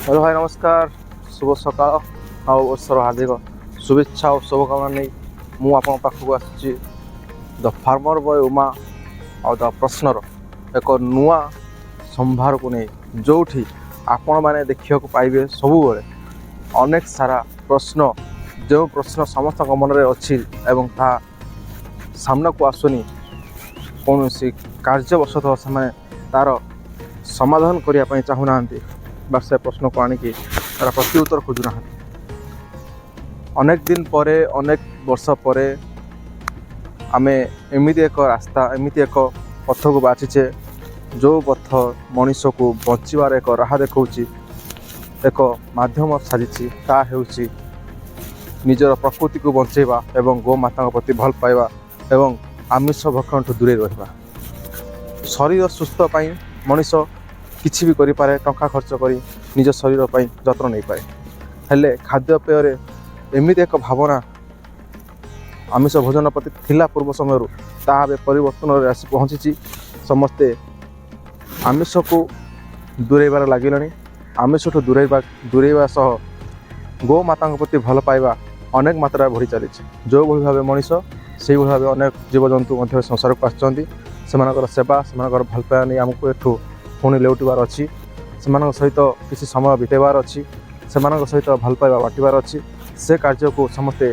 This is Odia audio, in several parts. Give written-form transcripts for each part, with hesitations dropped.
हेलो भाई नमस्कार। शुभ सकाळ ଆଉ ବର୍ଷର ହାର୍ଦ୍ଦିକ ଶୁଭେଚ୍ଛା ଓ ଶୁଭକାମନା ନେଇ ମୁଁ ଆପଣଙ୍କ ପାଖକୁ ଆସିଛି ଦ ଫାର୍ମର ବୟ ଉମା ଆଉ ଦ ପ୍ରଶ୍ନର ଏକ ନୂଆ ସମ୍ଭାରକୁ ନେଇ, ଯେଉଁଠି ଆପଣମାନେ ଦେଖିବାକୁ ପାଇବେ ସବୁବେଳେ ଅନେକ ସାରା ପ୍ରଶ୍ନ, ଯେଉଁ ପ୍ରଶ୍ନ ସମସ୍ତଙ୍କ ମନରେ ଅଛି ଏବଂ ତାହା ସାମ୍ନାକୁ ଆସୁନି। କୌଣସି କାର୍ଯ୍ୟବଶତଃ ସେମାନେ ତା'ର ସମାଧାନ କରିବା ପାଇଁ ଚାହୁଁନାହାନ୍ତି ବା ସେ ପ୍ରଶ୍ନକୁ ଆଣିକି ତା'ର ପ୍ରତି ଉତ୍ତର ଖୋଜୁନାହାନ୍ତି। ଅନେକ ଦିନ ପରେ, ଅନେକ ବର୍ଷ ପରେ ଆମେ ଏମିତି ଏକ ରାସ୍ତା, ଏମିତି ଏକ ପଥକୁ ବାଛିଛେ ଯେଉଁ ପଥ ମଣିଷକୁ ବଞ୍ଚିବାର ଏକ ରାହା ଦେଖାଉଛି, ଏକ ମାଧ୍ୟମ ସାଜିଛି। ତାହା ହେଉଛି ନିଜର ପ୍ରକୃତିକୁ ବଞ୍ଚାଇବା ଏବଂ ଗୋମାତାଙ୍କ ପ୍ରତି ଭଲ ପାଇବା ଏବଂ ଆମିଷ ଭକ୍ଷଣଠୁ ଦୂରେଇ ରହିବା। ଶରୀର ସୁସ୍ଥ ପାଇଁ ମଣିଷ କିଛି ବି କରିପାରେ, ଟଙ୍କା ଖର୍ଚ୍ଚ କରି ନିଜ ଶରୀର ପାଇଁ ଯତ୍ନ ନେଇପାରେ। ହେଲେ ଖାଦ୍ୟପେୟରେ ଏମିତି ଏକ ଭାବନା ଆମିଷ ଭୋଜନ ପ୍ରତି ଥିଲା ପୂର୍ବ ସମୟରୁ, ତାହା ଏବେ ପରିବର୍ତ୍ତନରେ ଆସି ପହଞ୍ଚିଛି। ସମସ୍ତେ ଆମିଷକୁ ଦୂରେଇବାରେ ଲାଗିଲେଣି। ଆମିଷଠୁ ଦୂରେଇବା ସହ ଗୋମାତାଙ୍କ ପ୍ରତି ଭଲ ପାଇବା ଅନେକ ମାତ୍ରାରେ ବଢ଼ି ଚାଲିଛି। ଯେଉଁଭଳି ଭାବେ ମଣିଷ, ସେଇଭଳି ଭାବେ ଅନେକ ଜୀବଜନ୍ତୁ ମଧ୍ୟ ସଂସାରକୁ ଆସିଛନ୍ତି। ସେମାନଙ୍କର ସେବା, ସେମାନଙ୍କର ଭଲ ପାଇବା ନେଇ ଆମକୁ ଏଠୁ ପୁଣି ଲେଉଟିବାର ଅଛି। ସେମାନଙ୍କ ସହିତ କିଛି ସମୟ ବିତାଇବାର ଅଛି, ସେମାନଙ୍କ ସହିତ ଭଲ ପାଇବା ବାଣ୍ଟିବାର ଅଛି। ସେ କାର୍ଯ୍ୟକୁ ସମସ୍ତେ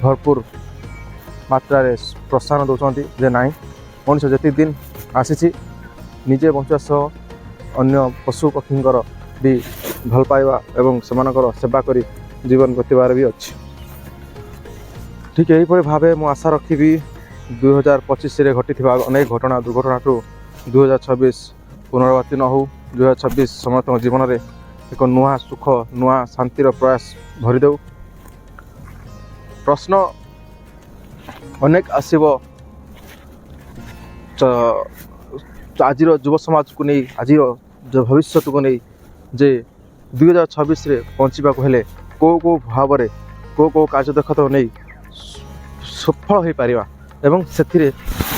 ଭରପୁର ମାତ୍ରାରେ ପ୍ରୋତ୍ସାହନ ଦେଉଛନ୍ତି ଯେ ନାହିଁ, ମଣିଷ ଯେତିକି ଦିନ ଆସିଛି ନିଜେ ବଞ୍ଚିବା ସହ ଅନ୍ୟ ପଶୁ ପକ୍ଷୀଙ୍କର ବି ଭଲ ପାଇବା ଏବଂ ସେମାନଙ୍କର ସେବା କରି ଜୀବନ ବିତାଇବାର ବି ଅଛି। ଠିକ୍ ଏହିପରି ଭାବେ ମୁଁ ଆଶା ରଖିବି 2025ରେ ଘଟିଥିବା ଅନେକ ଦୁର୍ଘଟଣାଠୁ 2026 ପୁନରାବର୍ତ୍ତୀ ନ ହେଉ। 2026 ସମସ୍ତଙ୍କ ଜୀବନରେ ଏକ ନୂଆ ସୁଖ, ନୂଆ ଶାନ୍ତିର ପ୍ରୟାସ ଭରିଦେଉ। ପ୍ରଶ୍ନ ଅନେକ ଆସିବ ଆଜିର ଯୁବ ସମାଜକୁ ନେଇ, ଆଜିର ଭବିଷ୍ୟତକୁ ନେଇ, ଯେ 2026ରେ ବଞ୍ଚିବାକୁ ହେଲେ କେଉଁ ଭାବରେ କେଉଁ କାର୍ଯ୍ୟଦକ୍ଷତାକୁ ନେଇ ସଫଳ ହୋଇପାରିବା ଏବଂ ସେଥିରେ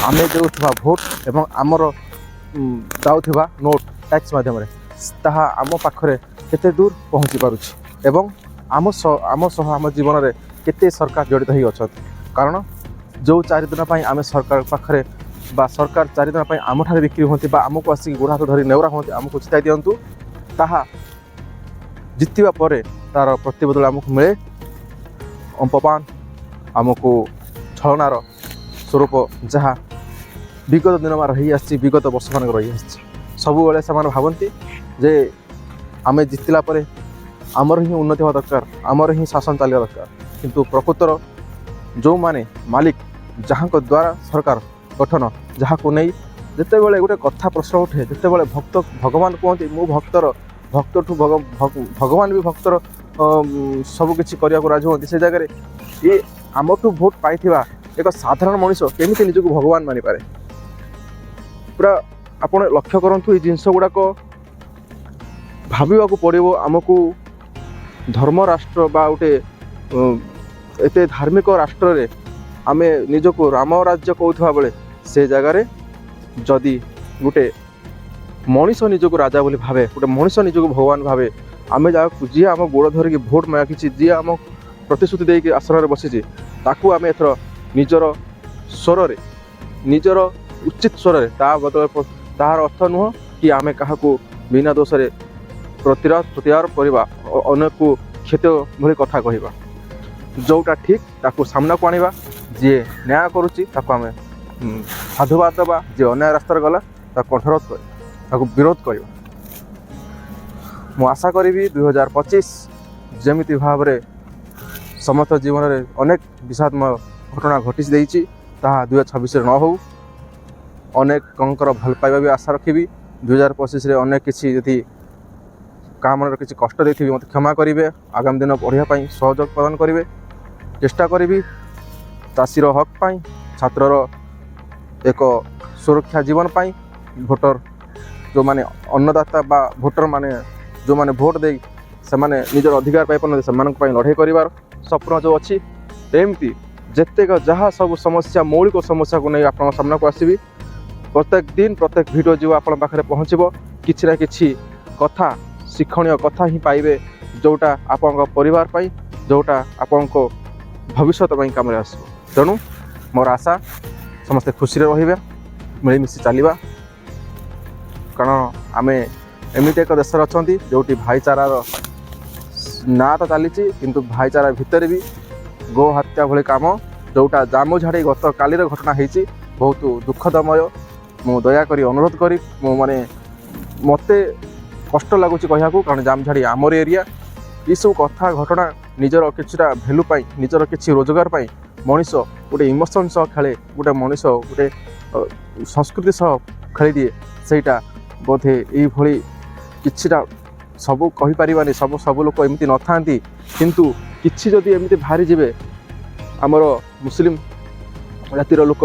ଆମେ ଦେଉଥିବା ଭୋଟ ଏବଂ ଆମର ଯାଉଥିବା ନୋଟ୍ ଟ୍ୟାକ୍ସ ମାଧ୍ୟମରେ ତାହା ଆମ ପାଖରେ କେତେ ଦୂର ପହଞ୍ଚି ପାରୁଛି ଏବଂ ଆମ ସହ ଆମ ଜୀବନରେ କେତେ ସରକାର ଜଡ଼ିତ ହୋଇ ଅଛନ୍ତି। କାରଣ ଯେଉଁ 4 ଦିନ ପାଇଁ ଆମେ ସରକାର ପାଖରେ ବା ସରକାର 4 ଦିନ ପାଇଁ ଆମଠାରେ ବିକ୍ରି ହୁଅନ୍ତି ବା ଆମକୁ ଆସିକି ଗୋଡ଼ ହାତ ଧରି ନେଉରା ହୁଅନ୍ତି, ଆମକୁ ଜିତାଇ ଦିଅନ୍ତୁ, ତାହା ଜିତିବା ପରେ ତା'ର ପ୍ରତିବଦଳ ଆମକୁ ମିଳେ ଅମ୍ପପାନ, ଆମକୁ ଛଳନାର ସ୍ୱରୂପ, ଯାହା ବିଗତ ଦିନମାନ ରହିଆସିଛି, ବିଗତ ବର୍ଷମାନଙ୍କ ରହିଆସିଛି। ସବୁବେଳେ ସେମାନେ ଭାବନ୍ତି ଯେ ଆମେ ଜିତିଲା ପରେ ଆମର ହିଁ ଉନ୍ନତି ହେବା ଦରକାର, ଆମର ହିଁ ଶାସନ ଚାଲିବା ଦରକାର। କିନ୍ତୁ ପ୍ରକୃତର ଯେଉଁମାନେ ମାଲିକ, ଯାହାଙ୍କ ଦ୍ୱାରା ସରକାର ଗଠନ, ଯାହାକୁ ନେଇ ଯେତେବେଳେ ଗୋଟେ କଥା ପ୍ରଶ୍ନ ଉଠେ, ଯେତେବେଳେ ଭଗବାନ କୁହନ୍ତି ମୁଁ ଭକ୍ତଠୁ ଭଗବାନ ବି ଭକ୍ତର ସବୁକିଛି କରିବାକୁ ରାଜି ହୁଅନ୍ତି, ସେ ଜାଗାରେ ଇଏ ଆମଠୁ ଭୋଟ ପାଇଥିବା ଏକ ସାଧାରଣ ମଣିଷ କେମିତି ନିଜକୁ ଭଗବାନ ମାନିପାରେ? ପୁରା ଆପଣ ଲକ୍ଷ୍ୟ କରନ୍ତୁ, ଏଇ ଜିନିଷ ଗୁଡ଼ାକ ଭାବିବାକୁ ପଡ଼ିବ ଆମକୁ। ଧର୍ମ ରାଷ୍ଟ୍ର ବା ଗୋଟେ ଏତେ ଧାର୍ମିକ ରାଷ୍ଟ୍ରରେ ଆମେ ନିଜକୁ ରାମ ରାଜ୍ୟ କହୁଥିବା ବେଳେ, ସେ ଜାଗାରେ ଯଦି ଗୋଟେ ମଣିଷ ନିଜକୁ ରାଜା ବୋଲି ଭାବେ, ଗୋଟେ ମଣିଷ ନିଜକୁ ଭଗବାନ ଭାବେ, ଆମେ ଯାହାକୁ ଯିଏ ଆମ ଗୋଡ଼ ଧରିକି ଭୋଟ ମାଗିଛି, ଯିଏ ଆମ ପ୍ରତିଶ୍ରୁତି ଦେଇକି ଆସନରେ ବସିଛି, ତାକୁ ଆମେ ଏଥର ନିଜର ସ୍ୱରରେ, ନିଜର ଉଚିତ ସ୍ୱରରେ, ତା ବଦଳରେ ତାହାର ଅର୍ଥ ନୁହଁ କି ଆମେ କାହାକୁ ବିନା ଦୋଷରେ ପ୍ରତିକାର କରିବା, ଅନ୍ୟକୁ କ୍ଷତି ଭଳି କଥା କହିବା। ଯେଉଁଟା ଠିକ୍ ତାକୁ ସାମ୍ନାକୁ ଆଣିବା, ଯିଏ ନ୍ୟାୟ କରୁଛି ତାକୁ ଆମେ ସାଧୁବାଦ ଦେବା, ଯିଏ ଅନ୍ୟାୟ ରାସ୍ତାରେ ଗଲା ତାକୁ କଣ୍ଠରୋଧ କରିବା, ତାକୁ ବିରୋଧ କରିବା। ମୁଁ ଆଶା କରିବି 2025 ଯେମିତି ଭାବରେ ସମସ୍ତ ଜୀବନରେ ଅନେକ ବିଷାଦମୟ ଘଟଣା ଘଟି ଦେଇଛି, ତାହା 2026ରେ ନ ହେଉ। ଅନେକଙ୍କର ଭଲ ପାଇବା ବି ଆଶା ରଖିବି। 2025ରେ ଅନେକ କିଛି ଯଦି କାହା ମନରେ କିଛି କଷ୍ଟ ଦେଇଥିବି ମୋତେ କ୍ଷମା କରିବେ। ଆଗାମୀ ଦିନ ପଢ଼ିବା ପାଇଁ ସହଯୋଗ ପ୍ରଦାନ କରିବେ। ଚେଷ୍ଟା କରିବି ଚାଷୀର ହକ୍ ପାଇଁ, ଛାତ୍ରର ଏକ ସୁରକ୍ଷା ଜୀବନ ପାଇଁ, ଭୋଟର ଯେଉଁମାନେ ଅନ୍ନଦାତା ବା ଭୋଟରମାନେ ଯେଉଁମାନେ ଭୋଟ ଦେଇ ସେମାନେ ନିଜର ଅଧିକାର ପାଇପାରୁନାହାନ୍ତି, ସେମାନଙ୍କ ପାଇଁ ଲଢ଼େଇ କରିବାର ସ୍ୱପ୍ନ ଯେଉଁ ଅଛି। ଏମିତି ଯେତେକ ଯାହା ସବୁ ସମସ୍ୟା, ମୌଳିକ ସମସ୍ୟାକୁ ନେଇ ଆପଣଙ୍କ ସାମ୍ନାକୁ ଆସିବି। ପ୍ରତ୍ୟେକ ଦିନ ପ୍ରତ୍ୟେକ ଭିଡ଼ିଓ ଯିବ ଆପଣଙ୍କ ପାଖରେ ପହଞ୍ଚିବ। କିଛି ନା କିଛି କଥା ଶିକ୍ଷଣୀୟ କଥା ହିଁ ପାଇବେ, ଯେଉଁଟା ଆପଣଙ୍କ ପରିବାର ପାଇଁ, ଯେଉଁଟା ଆପଣଙ୍କ ଭବିଷ୍ୟତ ପାଇଁ କାମରେ ଆସିବ। ତେଣୁ ମୋର ଆଶା ସମସ୍ତେ ଖୁସିରେ ରହିବା, ମିଳିମିଶି ଚାଲିବା, କାରଣ ଆମେ ଏମିତି ଏକ ଦେଶରେ ଅଛନ୍ତି ଯେଉଁଠି ଭାଇଚାରାର ନାଁ ତ ଚାଲିଛି, କିନ୍ତୁ ଭାଇଚାରା ଭିତରେ ବି ଗୋ ହତ୍ୟା ଭଳି କାମ, ଯେଉଁଟା ଜାମୁଝାଡ଼ି ଗତକାଲିର ଘଟଣା ହେଇଛି, ବହୁତ ଦୁଃଖଦମୟ। ମୁଁ ଦୟାକରି ଅନୁରୋଧ କରି ମୋତେ କଷ୍ଟ ଲାଗୁଛି କହିବାକୁ, କାରଣ ଜାମୁଝାଡ଼ି ଆମର ଏରିଆ। ଏସବୁ କଥା ଘଟଣା ନିଜର କିଛିଟା ଭ୍ୟାଲୁ ପାଇଁ, ନିଜର କିଛି ରୋଜଗାର ପାଇଁ ମଣିଷ ଗୋଟେ ଇମୋସନ୍ ସହ ଖେଳେ, ଗୋଟେ ମଣିଷ ଗୋଟେ ସଂସ୍କୃତି ସହ ଖେଳିଦିଏ। ସେଇଟା ବୋଧେ ଏଇଭଳି କିଛିଟା, ସବୁ କହିପାରିବାନି, ସବୁ ଲୋକ ଏମିତି ନଥାନ୍ତି, କିନ୍ତୁ କିଛି ଯଦି ଏମିତି ବାହାରିଯିବେ ଆମର ମୁସଲିମ ଜାତିର ଲୋକ,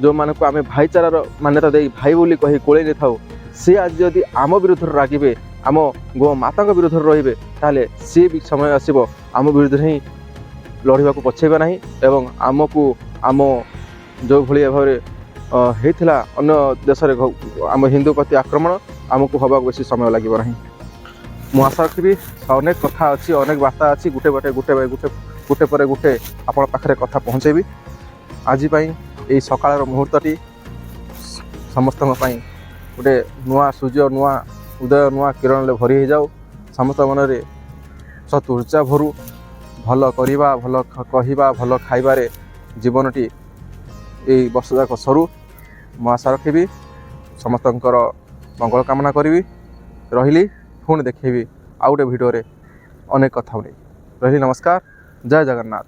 ଯେଉଁମାନଙ୍କୁ ଆମେ ଭାଇଚାରାର ମାନ୍ୟତା ଦେଇ ଭାଇ ବୋଲି କହି କୋଳେଇ ନେଇଥାଉ, ସେ ଆଜି ଯଦି ଆମ ବିରୁଦ୍ଧରେ ରାଗିବେ, ଆମ ଗୋମାତାଙ୍କ ବିରୁଦ୍ଧରେ ରହିବେ, ତାହେଲେ ସିଏ ବି ସମୟ ଆସିବ ଆମ ବିରୁଦ୍ଧରେ ହିଁ ଲଢ଼ିବାକୁ ପଛେଇବା ନାହିଁ। ଏବଂ ଆମକୁ ଆମ ଯେଉଁଭଳି ଭାବରେ ହେଇଥିଲା ଅନ୍ୟ ଦେଶରେ ଆମ ହିନ୍ଦୁ ପ୍ରତି ଆକ୍ରମଣ, ଆମକୁ ହେବାକୁ ବେଶୀ ସମୟ ଲାଗିବ ନାହିଁ। ମୁଁ ଆଶା ରଖିବି ଅନେକ କଥା ଅଛି, ଅନେକ ବାର୍ତ୍ତା ଅଛି, ଗୋଟେ ପରେ ଗୋଟେ ଆପଣଙ୍କ ପାଖରେ କଥା ପହଞ୍ଚାଇବି। ଆଜି ପାଇଁ ଏଇ ସକାଳର ମୁହୂର୍ତ୍ତଟି ସମସ୍ତଙ୍କ ପାଇଁ ଗୋଟେ ନୂଆ ସୂର୍ଯ୍ୟ, ନୂଆ ଉଦୟ, ନୂଆ କିରଣରେ ଭରି ହେଇଯାଉ। ସମସ୍ତ ମନରେ ସତ୍ ଉର୍ଜା ଭରୁ, ଭଲ କରିବା, ଭଲ କହିବା, ଭଲ ଖାଇବାରେ ଜୀବନଟି ଏଇ ବର୍ଷ ଯାକ ସରୁ। ମୁଁ ଆଶା ରଖିବି, ସମସ୍ତଙ୍କର ମଙ୍ଗଳ କାମନା କରିବି। ରହିଲି, ପୁଣି ଦେଖେଇବି ଆଉ ଗୋଟେ ଭିଡ଼ିଓରେ ଅନେକ କଥା ନେଇ। ରହିଲି, ନମସ୍କାର, ଜୟ ଜଗନ୍ନାଥ।